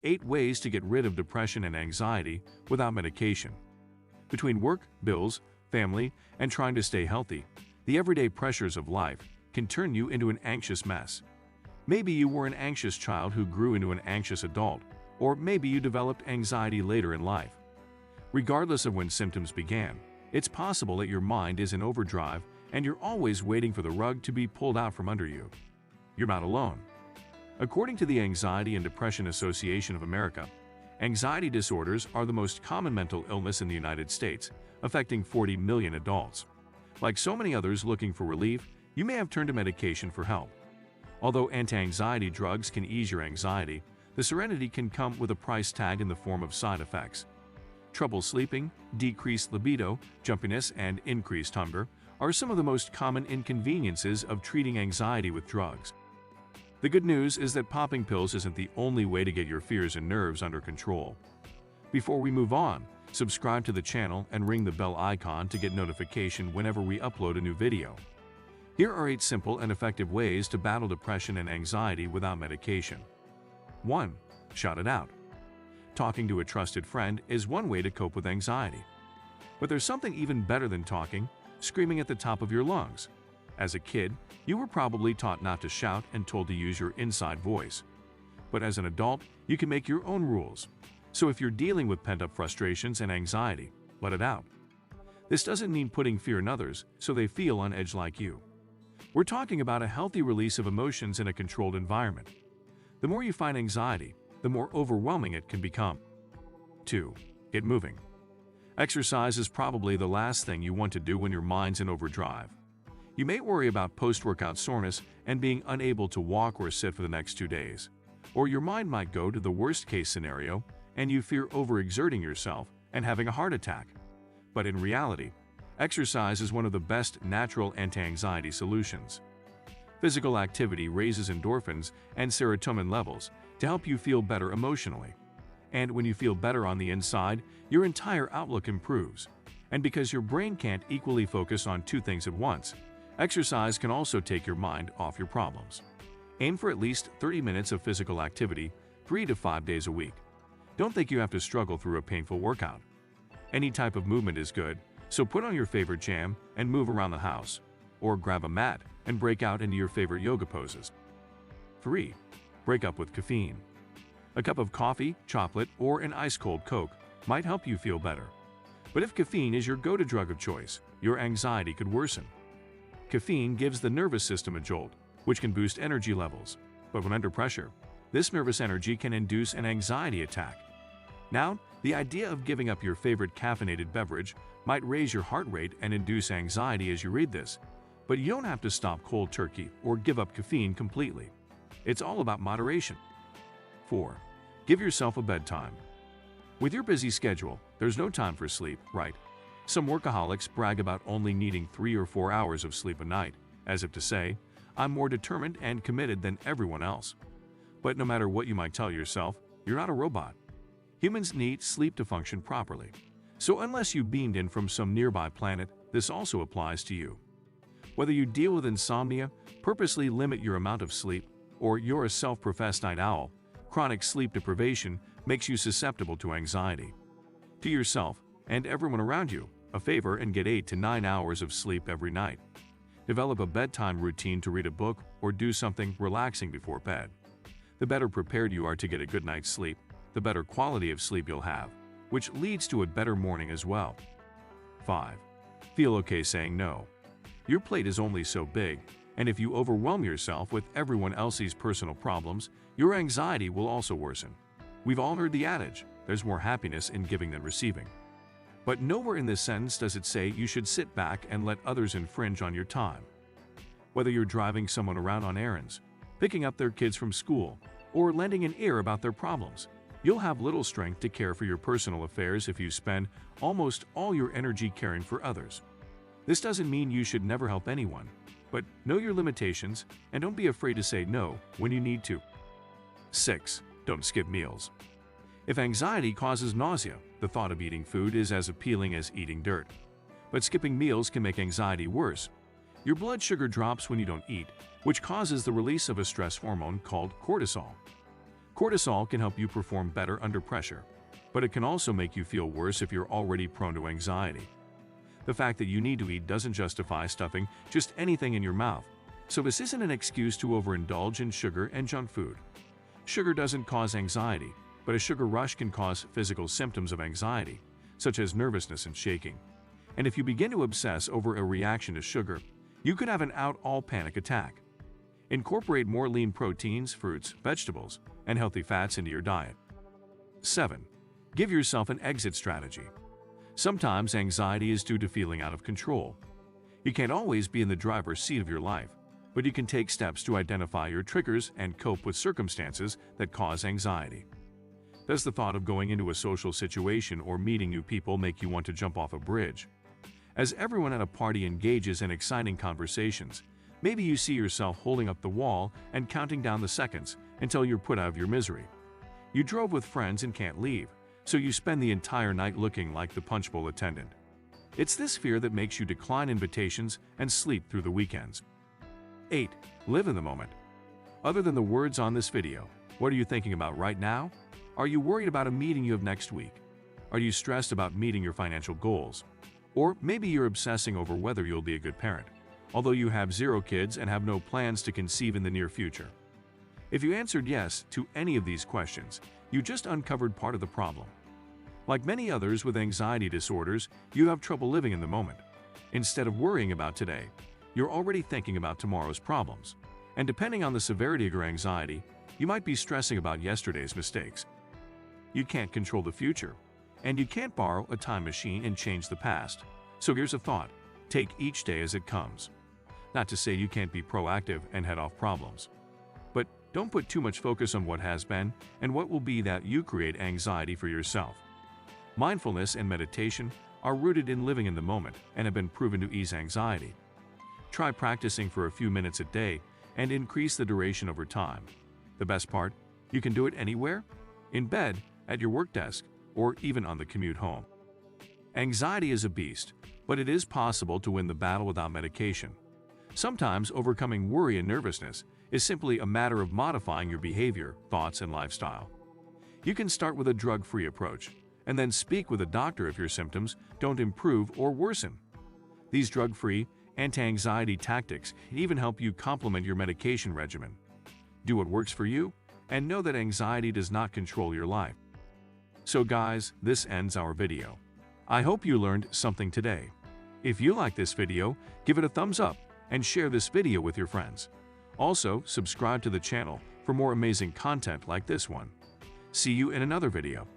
8 ways to get rid of depression and anxiety without medication. Between work, bills, family, and trying to stay healthy, the everyday pressures of life can turn you into an anxious mess. Maybe you were an anxious child who grew into an anxious adult, or maybe you developed anxiety later in life. Regardless of when symptoms began, it's possible that your mind is in overdrive and you're always waiting for the rug to be pulled out from under you. You're not alone. According to the Anxiety and Depression Association of America, anxiety disorders are the most common mental illness in the United States, affecting 40 million adults. Like so many others looking for relief, you may have turned to medication for help. Although anti-anxiety drugs can ease your anxiety, the serenity can come with a price tag in the form of side effects. Trouble sleeping, decreased libido, jumpiness, and increased hunger are some of the most common inconveniences of treating anxiety with drugs. The good news is that popping pills isn't the only way to get your fears and nerves under control. Before we move on, subscribe to the channel and ring the bell icon to get notification whenever we upload a new video. Here are 8 simple and effective ways to battle depression and anxiety without medication. 1. Shout it out. Talking to a trusted friend is one way to cope with anxiety. But there's something even better than talking: screaming at the top of your lungs. As a kid, you were probably taught not to shout and told to use your inside voice. But as an adult, you can make your own rules. So if you're dealing with pent-up frustrations and anxiety, let it out. This doesn't mean putting fear in others so they feel on edge like you. We're talking about a healthy release of emotions in a controlled environment. The more you fight anxiety, the more overwhelming it can become. 2. Get moving. Exercise is probably the last thing you want to do when your mind's in overdrive. You may worry about post-workout soreness and being unable to walk or sit for the next 2 days. Or your mind might go to the worst-case scenario and you fear overexerting yourself and having a heart attack. But in reality, exercise is one of the best natural anti-anxiety solutions. Physical activity raises endorphins and serotonin levels to help you feel better emotionally. And when you feel better on the inside, your entire outlook improves. And because your brain can't equally focus on 2 things at once, exercise can also take your mind off your problems. Aim for at least 30 minutes of physical activity 3 to 5 days a week. Don't think you have to struggle through a painful workout. Any type of movement is good, so put on your favorite jam and move around the house. Or grab a mat and break out into your favorite yoga poses. 3. Break up with caffeine. A cup of coffee, chocolate, or an ice-cold Coke might help you feel better. But if caffeine is your go-to drug of choice, your anxiety could worsen. Caffeine gives the nervous system a jolt, which can boost energy levels. But when under pressure, this nervous energy can induce an anxiety attack. Now, the idea of giving up your favorite caffeinated beverage might raise your heart rate and induce anxiety as you read this, but you don't have to stop cold turkey or give up caffeine completely. It's all about moderation. 4. Give yourself a bedtime. With your busy schedule, there's no time for sleep, right? Some workaholics brag about only needing 3 or 4 hours of sleep a night, as if to say, "I'm more determined and committed than everyone else." But no matter what you might tell yourself, you're not a robot. Humans need sleep to function properly. So unless you beamed in from some nearby planet, this also applies to you. Whether you deal with insomnia, purposely limit your amount of sleep, or you're a self-professed night owl, chronic sleep deprivation makes you susceptible to anxiety. Do yourself, and everyone around you, a favor and get 8 to 9 hours of sleep every night. Develop a bedtime routine to read a book or do something relaxing before bed. The better prepared you are to get a good night's sleep, the better quality of sleep you'll have, which leads to a better morning as well. 5. Feel okay saying no. Your plate is only so big, and if you overwhelm yourself with everyone else's personal problems, your anxiety will also worsen. We've all heard the adage, there's more happiness in giving than receiving. But nowhere in this sentence does it say you should sit back and let others infringe on your time. Whether you're driving someone around on errands, picking up their kids from school, or lending an ear about their problems, you'll have little strength to care for your personal affairs if you spend almost all your energy caring for others. This doesn't mean you should never help anyone, but know your limitations and don't be afraid to say no when you need to. 6. Don't skip meals. If anxiety causes nausea, the thought of eating food is as appealing as eating dirt. But skipping meals can make anxiety worse. Your blood sugar drops when you don't eat, which causes the release of a stress hormone called cortisol. Cortisol can help you perform better under pressure, but it can also make you feel worse if you're already prone to anxiety. The fact that you need to eat doesn't justify stuffing just anything in your mouth, so this isn't an excuse to overindulge in sugar and junk food. Sugar doesn't cause anxiety, but a sugar rush can cause physical symptoms of anxiety, such as nervousness and shaking. And if you begin to obsess over a reaction to sugar, you could have an all panic attack. Incorporate more lean proteins, fruits, vegetables, and healthy fats into your diet. 7. Give yourself an exit strategy. Sometimes anxiety is due to feeling out of control. You can't always be in the driver's seat of your life, but you can take steps to identify your triggers and cope with circumstances that cause anxiety. Does the thought of going into a social situation or meeting new people make you want to jump off a bridge? As everyone at a party engages in exciting conversations, maybe you see yourself holding up the wall and counting down the seconds until you're put out of your misery. You drove with friends and can't leave, so you spend the entire night looking like the punch bowl attendant. It's this fear that makes you decline invitations and sleep through the weekends. 8. Live in the moment. Other than the words on this video, what are you thinking about right now? Are you worried about a meeting you have next week? Are you stressed about meeting your financial goals? Or maybe you're obsessing over whether you'll be a good parent, although you have 0 kids and have no plans to conceive in the near future. If you answered yes to any of these questions, you just uncovered part of the problem. Like many others with anxiety disorders, you have trouble living in the moment. Instead of worrying about today, you're already thinking about tomorrow's problems. And depending on the severity of your anxiety, you might be stressing about yesterday's mistakes. You can't control the future, and you can't borrow a time machine and change the past. So here's a thought: take each day as it comes. Not to say you can't be proactive and head off problems, but don't put too much focus on what has been and what will be that you create anxiety for yourself. Mindfulness and meditation are rooted in living in the moment and have been proven to ease anxiety. Try practicing for a few minutes a day and increase the duration over time. The best part? You can do it anywhere, in bed, at your work desk, or even on the commute home. Anxiety is a beast, but it is possible to win the battle without medication. Sometimes overcoming worry and nervousness is simply a matter of modifying your behavior, thoughts, and lifestyle. You can start with a drug-free approach, and then speak with a doctor if your symptoms don't improve or worsen. These drug-free, anti-anxiety tactics can even help you complement your medication regimen. Do what works for you, and know that anxiety does not control your life. So guys, this ends our video. I hope you learned something today. If you like this video, give it a thumbs up and share this video with your friends. Also, subscribe to the channel for more amazing content like this one. See you in another video.